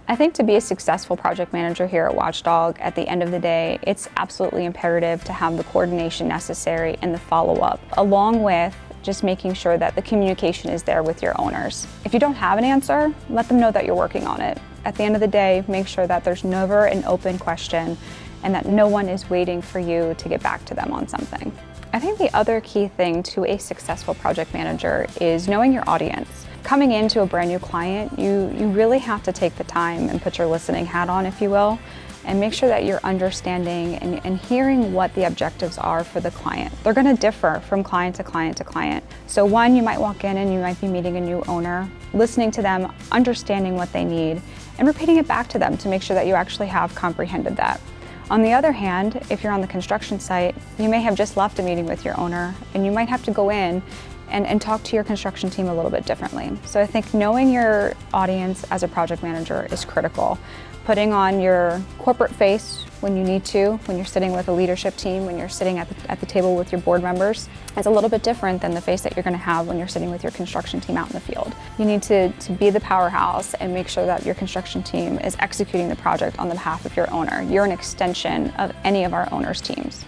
I think to be a successful project manager here at Watchdog, at the end of the day, it's absolutely imperative to have the coordination necessary and the follow-up, along with just making sure that the communication is there with your owners. If you don't have an answer, let them know that you're working on it. At the end of the day, make sure that there's never an open question and that no one is waiting for you to get back to them on something. I think the other key thing to a successful project manager is knowing your audience. Coming into a brand new client, you really have to take the time and put your listening hat on, if you will, and make sure that you're understanding and hearing what the objectives are for the client. They're going to differ from client to client to client. So one, you might walk in and you might be meeting a new owner, listening to them, understanding what they need, and repeating it back to them to make sure that you actually have comprehended that. On the other hand, if you're on the construction site, you may have just left a meeting with your owner and you might have to go in and talk to your construction team a little bit differently. So I think knowing your audience as a project manager is critical. Putting on your corporate face when you need to, when you're sitting with a leadership team, when you're sitting at the table with your board members, is a little bit different than the face that you're going to have when you're sitting with your construction team out in the field. You need to be the powerhouse and make sure that your construction team is executing the project on the behalf of your owner. You're an extension of any of our owners' teams.